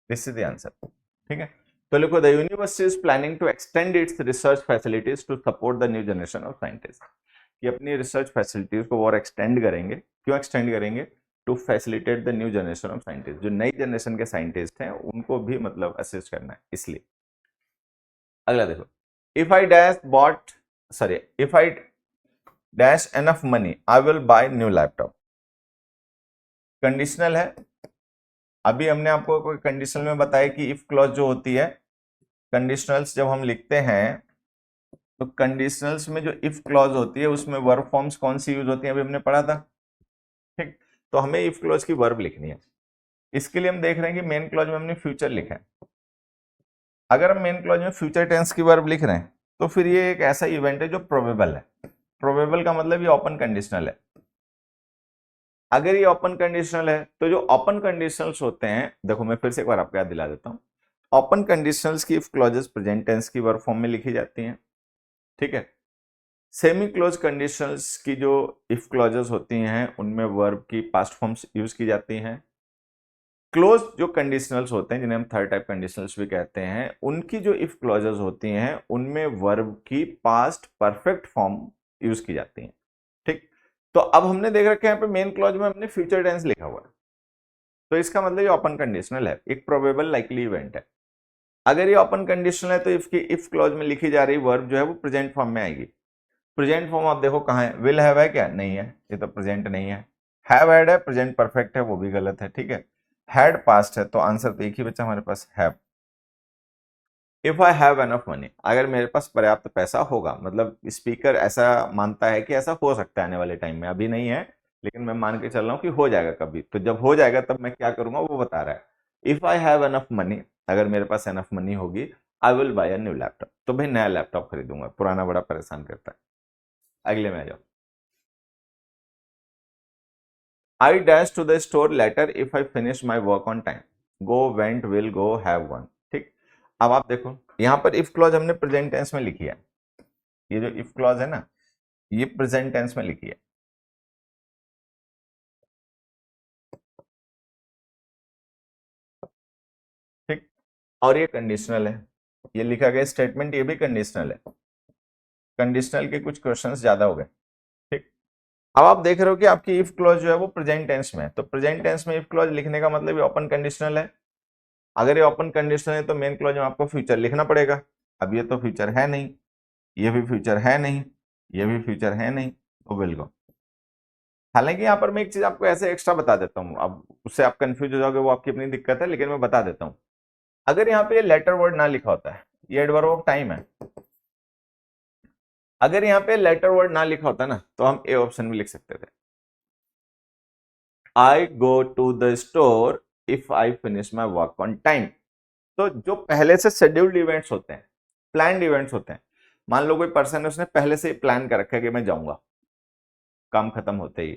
This is the answer, ठीक है। तो लिखो the university is planning to extend its research facilities to support the new generation of scientist. कि अपनी रिसर्च फैसिलिटीज को और एक्सटेंड करेंगे। क्यों एक्सटेंड करेंगे? To facilitate the new generation of scientist, जो नई जनरेशन के साइंटिस्ट हैं उनको भी मतलब असिस्ट करना है, इसलिए। अगला देखो, if I dash bought, sorry, if I dash enough money I will buy new laptop. Conditional है। अभी हमने आपको कंडीशनल में बताया कि इफ क्लॉज जो होती है, कंडीशनल्स जब हम लिखते हैं तो कंडीशनल्स में जो इफ क्लॉज होती है उसमें वर्ब फॉर्म्स कौन सी यूज होती है, अभी हमने पढ़ा था, ठीक। तो हमें इफ क्लॉज की वर्ब लिखनी है। इसके लिए हम देख रहे हैं कि मेन क्लॉज में हमने फ्यूचर लिखा है। अगर हम मेन क्लॉज में फ्यूचर टेंस की वर्ब लिख रहे हैं तो फिर ये एक ऐसा इवेंट है जो प्रोबेबल है। प्रोबेबल का मतलब ये ओपन कंडीशनल है। अगर ये ओपन कंडीशनल है तो जो ओपन कंडीशनल्स होते हैं, देखो मैं फिर से एक बार आपको याद दिला देता हूं, ओपन कंडीशनल्स की इफ क्लॉजेस प्रेजेंट टेंस की वर्ब फॉर्म में लिखी जाती हैं, ठीक है। सेमी क्लोज कंडीशंस की जो इफ क्लॉजेस होती हैं उनमें वर्ब की पास्ट फॉर्म्स यूज की जाती हैं। क्लोज जो कंडीशनल्स होते हैं जिन्हें हम थर्ड टाइप कंडीशनल्स भी कहते हैं, उनकी जो इफ क्लॉजेस होती हैं उनमें वर्ब की पास्ट परफेक्ट फॉर्म यूज की जाती है, ठीक। तो अब हमने देख रखा है यहाँ पे मेन क्लॉज में हमने फ्यूचर टेंस लिखा हुआ है, तो इसका मतलब ये ओपन कंडीशनल है, एक प्रोबेबल लाइकली इवेंट है। अगर ये ओपन कंडीशनल है तो इफ की इफ क्लॉज में लिखी जा रही वर्ब जो है वो प्रेजेंट फॉर्म में आएगी। प्रेजेंट फॉर्म आप देखो कहाँ है, विल हैव है क्या? नहीं है, ये तो प्रेजेंट नहीं है। हैव हैड है, प्रेजेंट परफेक्ट है, वो भी गलत है, ठीक है। हैड पास्ट है, तो आंसर तो एक ही बचा हमारे पास, have. If I have enough money, अगर मेरे पास पर्याप्त पैसा होगा, मतलब स्पीकर ऐसा मानता है कि ऐसा हो सकता है आने वाले टाइम में, अभी नहीं है लेकिन मैं मान के चल रहा हूँ कि हो जाएगा कभी, तो जब हो जाएगा तब मैं क्या करूंगा वो बता रहा है। If I have enough money, अगर मेरे पास एनफ मनी होगी, आई will bye a new laptop, तो भाई नया लैपटॉप खरीदूंगा, पुराना बड़ा परेशान करता है। अगले में आ जाओ, I dash to the store later if I finish my work on time, go went will go have gone, ठीक। अब आप देखो यहां पर इफ क्लॉज हमने प्रेजेंट टेंस में लिखी है, ये जो इफ क्लॉज है ना ये प्रेजेंट टेंस में लिखी है, ठीक। और ये कंडीशनल है, ये लिखा गया स्टेटमेंट ये भी कंडीशनल है। कंडीशनल के कुछ क्वेश्चंस ज्यादा हो गए, ठीक। अब आप देख रहे हो कि आपकी इफ क्लॉज जो है वो प्रेजेंट टेंस में है, तो प्रेजेंट टेंस में इफ क्लॉज लिखने का मतलब ये ओपन कंडीशनल है। अगर ये ओपन कंडीशनल है तो मेन क्लॉज में आपको फ्यूचर लिखना पड़ेगा। अब ये तो फ्यूचर है नहीं, ये भी फ्यूचर है नहीं, ये भी फ्यूचर है नहीं, तो विल गो। हालांकि यहाँ पर मैं एक चीज आपको ऐसे एक्स्ट्रा बता देता हूँ, अब उससे आप कंफ्यूज हो जाओगे, वो आपकी अपनी दिक्कत है, लेकिन मैं बता देता हूँ। अगर यहाँ पे लेटर वर्ड ना लिखा होता है, ये एडवर्ब ऑफ टाइम है, अगर यहाँ पे लेटर वर्ड ना लिखा होता ना, तो हम ए ऑप्शन में लिख सकते थे, I go to the store if I finish my work on time. तो जो पहले से शेड्यूल्ड इवेंट्स होते हैं, प्लान्ड इवेंट्स होते हैं, मान लो कोई पर्सन है, उसने पहले से ही प्लान कर रखा है कि मैं जाऊंगा काम खत्म होते ही,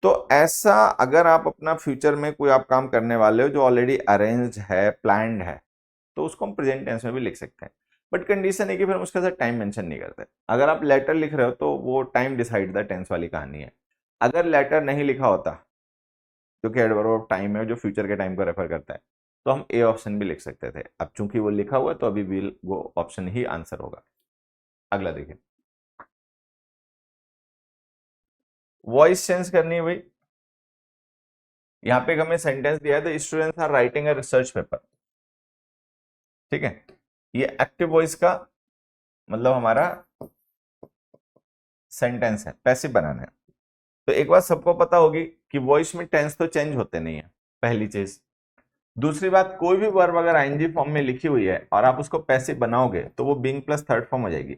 तो ऐसा अगर आप अपना फ्यूचर में कोई आप काम करने वाले हो जो ऑलरेडी अरेंज्ड है, प्लान्ड है, तो उसको हम प्रेजेंट टेंस में भी लिख सकते हैं। बट कंडीशन है कि फिर हम उसके साथ टाइम मेंशन नहीं करते। अगर आप लेटर लिख रहे हो तो वो टाइम डिसाइड द टेंस वाली कहानी है। अगर लेटर नहीं लिखा होता, जो कि एडवर्ब ऑफ टाइम है, जो फ्यूचर के टाइम को रेफर करता है, तो हम ए ऑप्शन भी लिख सकते थे। अब चूंकि वो लिखा हुआ है तो अभी विल वो ऑप्शन ही आंसर होगा। अगला देखिए, वॉइस चेंज करनी है भाई। यहाँ पे हमें सेंटेंस दिया है, the students are writing a research paper, ठीक है। ये एक्टिव वॉइस का मतलब हमारा सेंटेंस है, पैसिव बनाना है। तो एक बात सबको पता होगी कि वॉइस में टेंस तो चेंज होते नहीं है, पहली चीज। दूसरी बात, कोई भी वर्ब अगर आईएनजी फॉर्म में लिखी हुई है और आप उसको पैसिव बनाओगे तो वो बीइंग प्लस थर्ड फॉर्म हो जाएगी।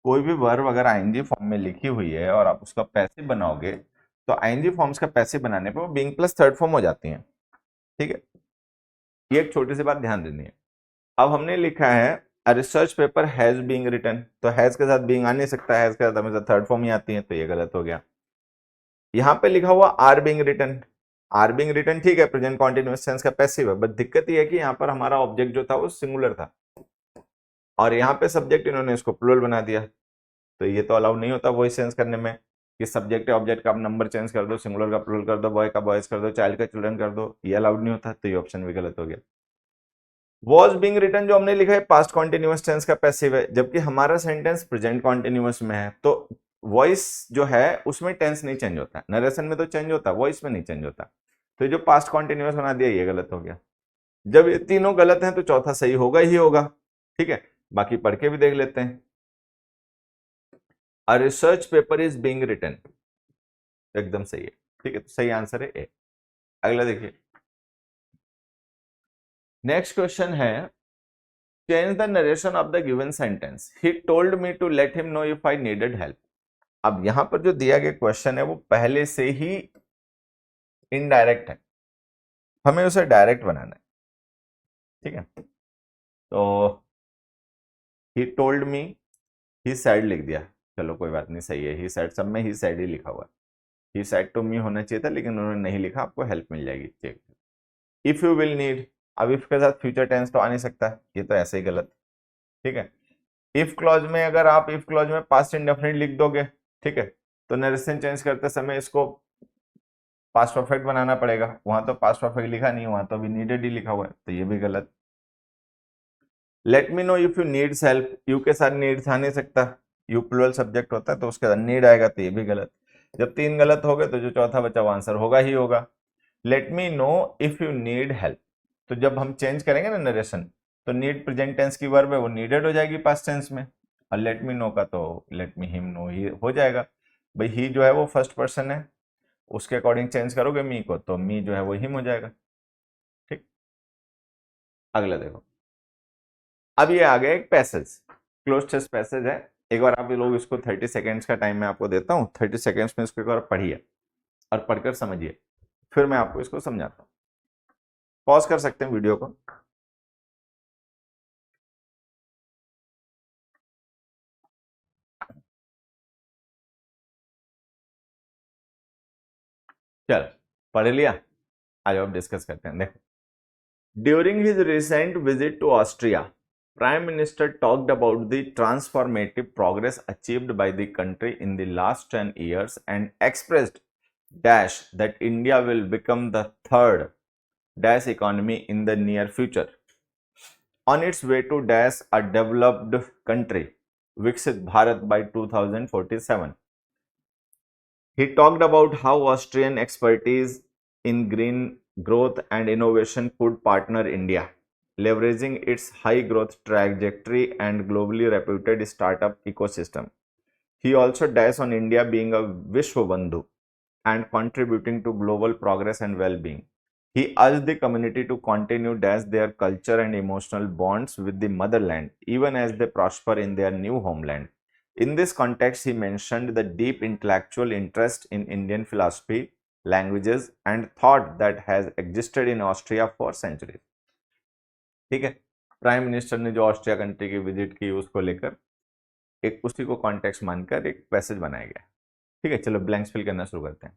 कोई भी वर्ब अगर आईएनजी फॉर्म में लिखी हुई है और आप उसका पैसिव बनाओगे, तो आईएनजी फॉर्म्स का पैसिव बनाने पर वो बीइंग प्लस थर्ड फॉर्म हो जाती हैं, ठीक है। ये एक छोटी सी बात ध्यान देनी है। अब हमने लिखा है a research paper has being written, तो हैज के साथ बीइंग आ नहीं सकता, हैज के साथ हमेशा थर्ड फॉर्म ही आती है, तो ये गलत हो गया। यहाँ पे लिखा हुआ are being written, are being written ठीक है, प्रेजेंट कॉन्टिन्यूअस टेंस का पैसिव है, बट दिक्कत ये है कि यहाँ पर हमारा ऑब्जेक्ट जो था वो सिंगुलर था, और यहाँ पे सब्जेक्ट इन्होंने इसको प्लूरल बना दिया। तो ये तो अलाउ नहीं होता वॉइस चेंज करने में, कि सब्जेक्ट या ऑब्जेक्ट का आप नंबर चेंज कर दो, सिंगुलर का प्लूरल कर दो, बॉय का बॉयज कर दो, चाइल्ड का चिल्ड्रन कर दो, ये अलाउड नहीं होता, तो ये ऑप्शन भी गलत हो गया। वॉज बीइंग रिटन जो हमने लिखा है पास्ट कॉन्टिन्यूअस टेंस का पैसिव है, जबकि हमारा सेंटेंस प्रेजेंट कॉन्टिन्यूअस में है, तो वॉइस जो है उसमें टेंस नहीं चेंज होता, नरेशन में तो चेंज होता, वॉइस में नहीं चेंज होता। तो जो पास्ट कॉन्टिन्यूअस बना दिया ये गलत हो गया। जब ये तीनों गलत हैं तो चौथा सही होगा ही होगा, ठीक है। बाकी पढ़ के भी देख लेते हैं। A research paper is being written, एकदम सही है, ठीक है, तो सही आंसर है ए। अगला देखिए, नेक्स्ट क्वेश्चन है change the narration of the given sentence, he told me to let him know if I needed help. अब यहां पर जो दिया गया क्वेश्चन है वो पहले से ही इनडायरेक्ट है, हमें उसे डायरेक्ट बनाना है, ठीक है। तो ही टोल्ड मी, ही सैड लिख दिया, चलो कोई बात नहीं, सही है, ही सैड, सब में ही सैड ही लिखा हुआ है, ही सैड टू मी होना चाहिए था, लेकिन उन्होंने नहीं लिखा, आपको हेल्प मिल जाएगी, check. If you will need, अब इफ के साथ फ्यूचर टेंस तो आ नहीं सकता, ये तो ऐसे ही गलत, ठीक है। इफ क्लॉज में अगर आप इफ क्लॉज में पास्ट इंडेफिनिट लिख दोगे, ठीक है, तो नरेशन चेंज करते समय इसको पास्ट परफेक्ट बनाना पड़ेगा, वहां तो पास्ट परफेक्ट लिखा नहीं, वहां तो अभी नीडेड ही लिखा हुआ है, तो ये भी गलत। Let me know if you needs help, you के साथ नीड्स आ नहीं सकता, यू प्लूरल सब्जेक्ट होता है तो उसके साथ नीड आएगा, तो ये भी गलत। जब तीन गलत हो गए तो जो चौथा बचा वो आंसर होगा ही होगा। Let me know if you need help, तो जब हम चेंज करेंगे ना नरेशन, तो नीड प्रेजेंट टेंस की वर्ब है, वो नीडेड हो जाएगी पास्ट टेंस में, और लेट मी नो का तो लेट मी हिम नो ही हो जाएगा। भाई ही जो है वो फर्स्ट पर्सन है, उसके अकॉर्डिंग चेंज करोगे मी को, तो मी जो है वो हिम हो जाएगा, ठीक। अगला देखो, अब ये आ गया एक पैसेज, क्लोज टेस्ट पैसेज है। एक बार आप लोग इसको 30 सेकेंड्स का टाइम मैं आपको देता हूँ, 30 सेकेंड्स में इसको एक बार पढ़िए और पढ़कर समझिए, फिर मैं आपको इसको समझाता हूँ। पॉज कर सकते हैं वीडियो को। चल, पढ़ लिया, आज अब डिस्कस करते हैं। देखो, during his recent visit to Austria, prime minister talked about the transformative progress achieved by the country in the last 10 years and expressed dash that India will become the third dash economy in the near future on its way to dash a developed country, Viksit Bharat by 2047. He talked about how Austrian expertise in green growth and innovation could partner India, leveraging its high growth trajectory and globally reputed startup ecosystem. He also dashed on India being a Vishwabandhu and contributing to global progress and well-being. He urged the community to continue dash their culture and emotional bonds with the motherland, even as they prosper in their new homeland. In this context, he mentioned the deep intellectual interest in Indian philosophy, languages, and thought that has existed in Austria for centuries. ठीक है, prime minister ने जो Austria country की visit की उसको लेकर एक उसी को कॉन्टेक्स्ट मानकर एक पैसेज बनाया गया. ठीक है, चलो ब्लैंक्स फिल करना शुरू करते हैं.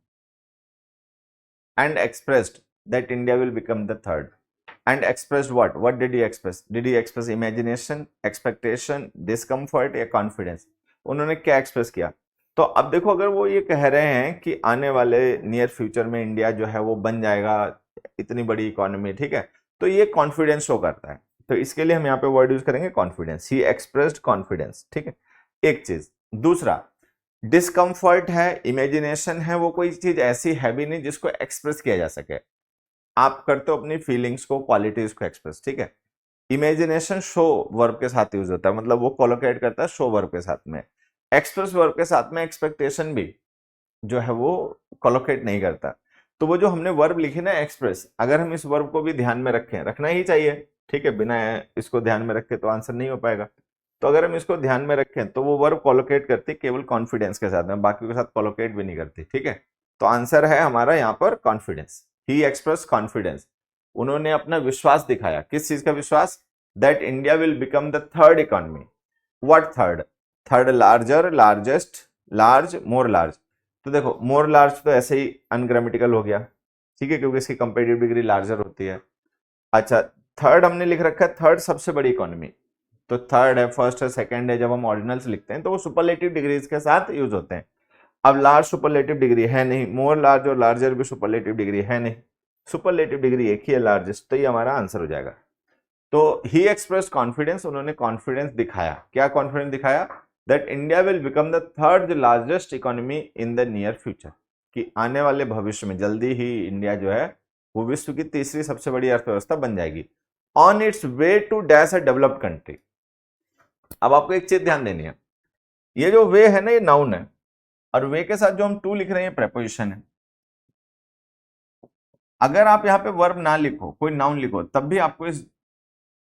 And expressed that India will become the third. And expressed what? What did he express? Did he express imagination, expectation, discomfort या confidence? उन्होंने क्या एक्सप्रेस किया? तो अब देखो, अगर वो ये कह रहे हैं कि आने वाले नियर फ्यूचर में इंडिया जो है वो बन जाएगा इतनी बड़ी इकोनॉमी, ठीक है, तो ये कॉन्फिडेंस शो करता है. तो इसके लिए हम यहाँ पे वर्ड यूज करेंगे कॉन्फिडेंस. ही एक्सप्रेस्ड कॉन्फिडेंस. ठीक है, एक चीज. दूसरा, डिस्कम्फर्ट है, इमेजिनेशन है, वो कोई चीज ऐसी है भी नहीं जिसको एक्सप्रेस किया जा सके. आप करते हो अपनी फीलिंग्स को, क्वालिटीज को एक्सप्रेस. ठीक है, इमेजिनेशन शो वर्ब के साथ यूज होता है, मतलब वो कोलोकेट करता है शो वर्ब के साथ में. एक्सप्रेस वर्ब के साथ में एक्सपेक्टेशन भी जो है वो कोलोकेट नहीं करता. तो वो जो हमने वर्ब लिखी ना एक्सप्रेस, अगर हम इस वर्ब को भी ध्यान में रखें, रखना ही चाहिए, ठीक है, बिना इसको ध्यान में रखे तो आंसर नहीं हो पाएगा. तो अगर हम इसको ध्यान में रखें तो वो वर्ब कोलोकेट करती केवल कॉन्फिडेंस के साथ में, बाकी के साथ कोलोकेट भी नहीं करती. ठीक है, तो आंसर है हमारा यहाँ पर कॉन्फिडेंस. ही एक्सप्रेस कॉन्फिडेंस. उन्होंने अपना विश्वास दिखाया. किस चीज का विश्वास? That India will become the third economy. What third? Third larger, largest, large, more large. तो देखो, मोर लार्ज तो ऐसे ही अनग्रामेटिकल हो गया, ठीक है, क्योंकि इसकी कंपेरेटिव डिग्री लार्जर होती है. अच्छा, थर्ड हमने लिख रखा है, थर्ड सबसे बड़ी इकोनॉमी. तो थर्ड है, फर्स्ट है, सेकंड है. जब हम ऑर्डिनल्स लिखते हैं तो वो सुपरलेटिव डिग्रीज के साथ यूज होते हैं. अब लार्ज सुपरलेटिव डिग्री है नहीं, मोर लार्ज और लार्जर भी सुपरलेटिव डिग्री है नहीं, सुपरलेटिव डिग्री एक ही है, लार्जेस्ट. तो ये हमारा आंसर हो जाएगा. तो ही एक्सप्रेस कॉन्फिडेंस, उन्होंने कॉन्फिडेंस दिखाया. क्या कॉन्फिडेंस दिखाया? That India will become the third largest economy in the near future. कि आने वाले भविष्य में जल्दी ही इंडिया जो है वो विश्व की तीसरी सबसे बड़ी अर्थव्यवस्था बन जाएगी. On its way to dash a developed country. अब आपको एक चीज ध्यान देनी है, ये जो वे है ना, ये नाउन है, और वे के साथ जो हम टू लिख रहे हैं प्रेपोजिशन है. अगर आप यहाँ पे वर्ब ना लिखो, कोई नाउन लिखो, तब भी आपको इस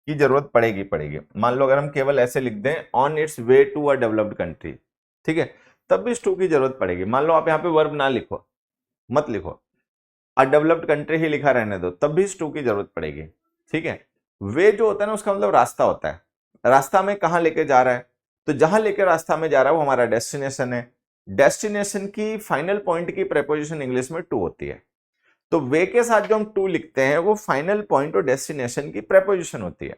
की जरूरत पड़ेगी. मान लो अगर हम केवल ऐसे लिख दें on its way to a developed country, ठीक है, तब भी इस टू की जरूरत पड़ेगी. मान लो आप यहाँ पे वर्ब ना लिखो, मत लिखो, अ डेवलप्ड कंट्री ही लिखा रहने दो, तब भी इस टू की जरूरत पड़ेगी. ठीक है, वे जो होता है ना, उसका मतलब रास्ता होता है. रास्ता में कहाँ लेके जा रहा है? तो जहां लेके रास्ता में जा रहा है वो हमारा डेस्टिनेशन है. डेस्टिनेशन की फाइनल पॉइंट की प्रेपोजिशन इंग्लिश में टू होती है. तो वे के साथ जो हम टू लिखते हैं वो फाइनल पॉइंट और डेस्टिनेशन की प्रेपोजिशन होती है.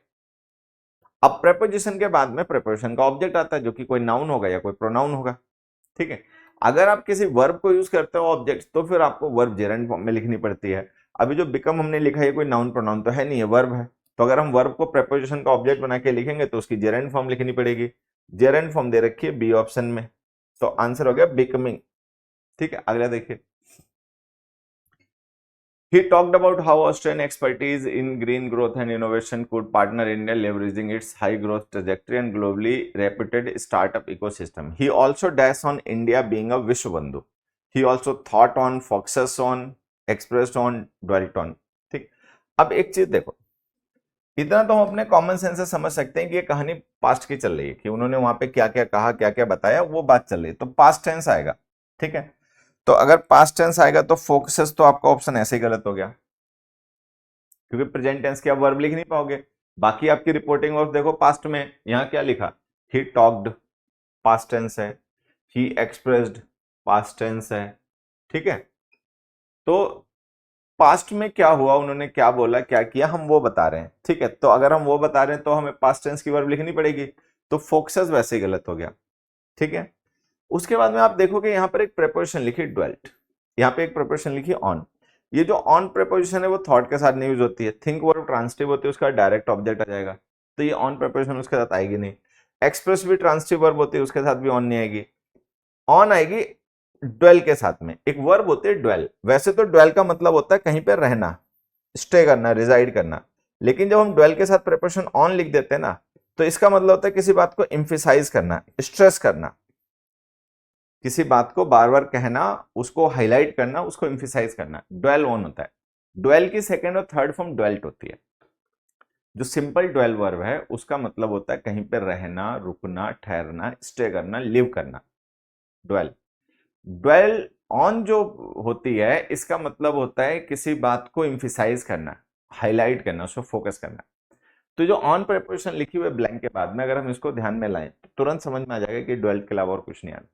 अब प्रेपोजिशन के बाद में प्रेपोजिशन का ऑब्जेक्ट आता है, जो कि कोई नाउन होगा या कोई प्रोनाउन होगा. ठीक है, अगर आप किसी वर्ब को यूज करते हो ऑब्जेक्ट, तो फिर आपको वर्ब जेरेंड फॉर्म में लिखनी पड़ती है. अभी जो बिकम हमने लिखा है कोई नाउन प्रोनाउन तो है नहीं, है वर्ब है. तो अगर हम वर्ब को प्रेपोजिशन का ऑब्जेक्ट बना के लिखेंगे तो उसकी जेरेंड फॉर्म लिखनी पड़ेगी. जेरेंड फॉर्म दे रखी है बी ऑप्शन में, तो आंसर हो गया बिकमिंग. ठीक है, अगला देखिए. He talked about how Austrian expertise in green growth and innovation could partner India, leveraging its high growth trajectory and globally reputed startup ecosystem. He also dashed on India being a Vishwabandhu. He also thought on, focuses on, expressed on, dwelt on. ठीक. अब एक चीज देखो, इतना तो हम अपने common sense से समझ सकते हैं कि ये कहानी पास्ट की चल रही है, कि उन्होंने वहां पे क्या क्या कहा, क्या क्या बताया, वो बात चल रही है, तो पास्ट टेंस आएगा. ठीक है, तो अगर पास्ट टेंस आएगा तो फोकसेस तो आपका ऑप्शन ऐसे ही गलत हो गया, क्योंकि प्रेजेंट टेंस की आप वर्ब लिख नहीं पाओगे. बाकी आपकी रिपोर्टिंग वर्ब देखो पास्ट में, यहां क्या लिखा? ही टॉक्ड, पास्ट टेंस है. ही एक्सप्रेस्ड, पास्ट टेंस है. ठीक है, तो पास्ट में क्या हुआ, उन्होंने क्या बोला, क्या किया, हम वो बता रहे हैं. ठीक है, तो अगर हम वो बता रहे हैं तो हमें पास्ट टेंस की वर्ब लिखनी पड़ेगी, तो फोकसेस वैसे ही गलत हो गया. ठीक है, उसके बाद में आप देखोगे यहाँ पर एक प्रेपोजिशन लिखी ड्वेल्ट, यहाँ पे एक प्रेपोजिशन लिखी ऑन. ये जो ऑन प्रेपोजिशन है वो थॉट के साथ नहीं यूज होती है. थिंक वर्ब ट्रांसिटिव होती है, उसका डायरेक्ट ऑब्जेक्ट आ जाएगा, तो ये ऑन प्रेपोजिशन उसके साथ आएगी नहीं. एक्सप्रेस भी ट्रांसिटिव वर्ब होती है, उसके साथ भी ऑन नहीं आएगी. ऑन आएगी ड्वेल के साथ में. एक वर्ब होती है ड्वेल. वैसे तो ड्वेल का मतलब होता है कहीं पर रहना, स्टे करना, रिजाइड करना, लेकिन जब हम ड्वेल के साथ प्रेपोजिशन ऑन लिख देते हैं ना, तो इसका मतलब होता है किसी बात को एम्फेसाइज करना, स्ट्रेस करना, किसी बात को बार बार कहना, उसको हाईलाइट करना, उसको एम्फेसाइज करना, ड्वेल ऑन होता है। ड्वेल की सेकेंड और थर्ड फॉर्म ड्वेल्ट होती है। जो सिंपल ड्वेल वर्ब है उसका मतलब होता है कहीं पर रहना, रुकना, ठहरना, स्टे करना, लिव करना, ड्वेल। ड्वेल ऑन जो होती है इसका मतलब होता है किसी बात को एम्फेसाइज करना, हाईलाइट करना, उसको फोकस करना। तो जो ऑन प्रेपोजिशन लिखी हुई ब्लैंक के बाद में अगर हम इसको ध्यान में लाएं तो तुरंत समझ में आ जाएगा कि ड्वेल्ट के अलावा और कुछ नहीं आता।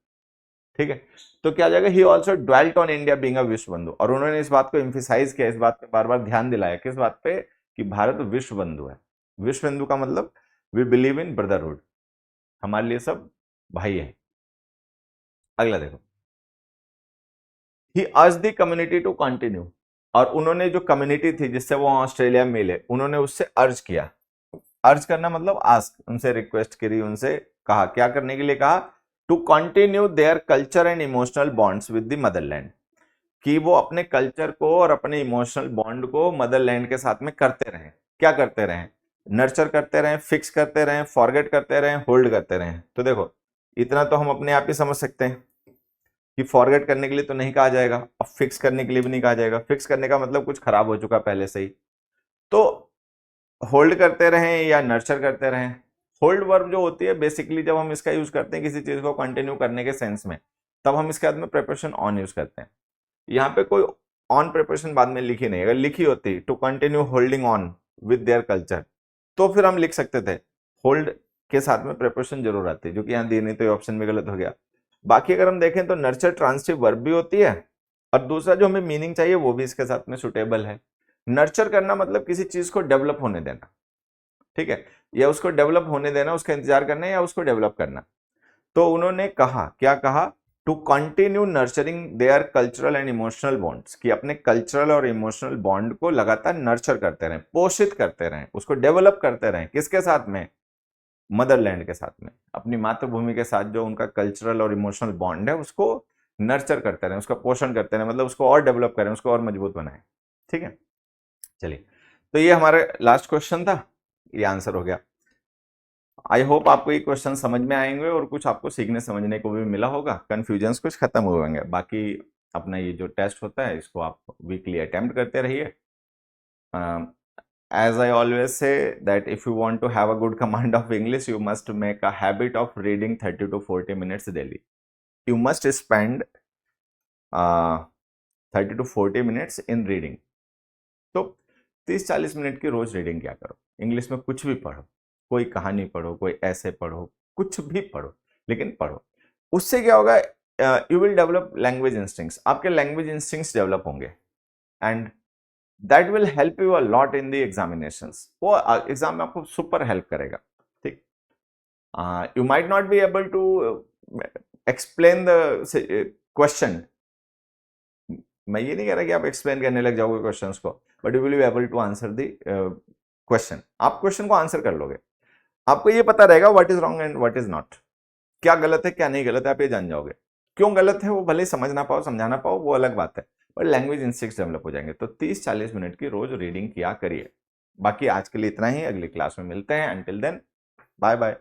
ठीक है, तो क्या आ जाएगा, he also dwelt on India being a विश्व बंधु, और उन्होंने इस बात को एम्फेसाइज किया, इस बात पे बार बार ध्यान दिलाया, किस बात पे, कि भारत विश्व बंधु है। विश्व बंधु का मतलब वी बिलीव इन ब्रदरहुड, हमारे लिए सब भाई है। अगला देखो, he urged the community to continue, और उन्होंने जो कम्युनिटी थी जिससे वो ऑस्ट्रेलिया में मिले, उन्होंने उससे अर्ज किया। अर्ज करना मतलब आस्क, उनसे रिक्वेस्ट करी, उनसे कहा, क्या करने के लिए कहा, to continue their culture and emotional bonds with the motherland, कि वो अपने कल्चर को और अपने इमोशनल बॉन्ड को मदरलैंड के साथ में करते रहें। क्या करते रहें, नर्चर करते रहें, फिक्स करते रहें, फॉरगेट करते रहें, होल्ड करते रहें। तो देखो इतना तो हम अपने आप ही समझ सकते हैं कि फॉरगेट करने के लिए तो नहीं कहा जाएगा, और फिक्स करने के लिए भी नहीं कहा जाएगा। फिक्स करने का मतलब कुछ खराब हो चुका पहले से ही। तो होल्ड करते रहें या नर्चर करते रहें। होल्ड वर्ब जो होती है बेसिकली जब हम इसका यूज करते हैं किसी चीज को कंटिन्यू करने के सेंस में, तब हम इसके बाद में प्रेपोजिशन ऑन यूज करते हैं। यहाँ पे कोई ऑन प्रेपोजिशन बाद में लिखी नहीं, अगर लिखी होती to continue holding on with their culture, तो फिर हम लिख सकते थे। होल्ड के साथ में प्रेपोजिशन जरूर आती है, जो कि यहाँ दी नहीं, तो ये ऑप्शन में गलत हो गया। बाकी अगर हम देखें तो नर्चर ट्रांसिटिव वर्ब भी होती है, और दूसरा जो हमें मीनिंग चाहिए वो भी इसके साथ में सुटेबल है। नर्चर करना मतलब किसी चीज को डेवलप होने देना, ठीक है, या उसको डेवलप होने देना, उसका इंतजार करना, या उसको डेवलप करना। तो उन्होंने कहा, क्या कहा, to continue nurturing their cultural and emotional bonds, कि अपने कल्चरल और इमोशनल बॉन्ड को लगातार नर्चर करते रहें, पोषित करते रहें, उसको डेवलप करते रहें। किसके साथ में, मदरलैंड के साथ में, अपनी मातृभूमि के साथ जो उनका कल्चरल और इमोशनल बॉन्ड है उसको नर्चर करते रहें, उसका पोषण करते रहें, मतलब उसको और डेवलप करें, उसको और मजबूत बनाएं। ठीक है, चलिए, तो ये हमारा लास्ट क्वेश्चन था, ये आंसर हो गया। आई होप आपको ये क्वेश्चन समझ में आएंगे और कुछ आपको सीखने समझने को भी मिला होगा, कंफ्यूजन्स कुछ खत्म हो होंगे। बाकी अपना ये जो टेस्ट होता है इसको आप वीकली अटेम्प्ट करते रहिए। as I always say that if you want to have a good command of English, you must make a habit of reading 30 to 40 minutes daily. You must spend 30 to 40 minutes in reading. तो 30-40 minute की रोज reading क्या करो, English में कुछ भी पढ़ो, कोई कहानी पढ़ो, कोई ऐसे पढ़ो, कुछ भी पढ़ो, लेकिन पढ़ो। उससे क्या होगा, you will develop language instincts, आपके लैंग्वेज इंस्टिंक्ट्स डेवलप होंगे, and that will help you a lot in the examinations. वो एग्जाम में आपको सुपर हेल्प करेगा। ठीक, you might not be able to explain the question, मैं ये नहीं कह रहा कि आप एक्सप्लेन करने लग जाओगे क्वेश्चंस को, but you will be able to answer the question. आप क्वेश्चन को आंसर कर लोगे, आपको ये पता रहेगा what is wrong and what is not, क्या गलत है क्या नहीं गलत है, आप ये जान जाओगे। क्यों गलत है वो भले समझ ना पाओ, समझाना पाओ, वो अलग बात है, पर लैंग्वेज इंस्टिंक्ट्स डेवलप हो जाएंगे। तो 30-40 मिनट की रोज रीडिंग किया करिए। बाकी आज के लिए इतना ही, अगली क्लास में मिलते हैं। Until then, bye bye.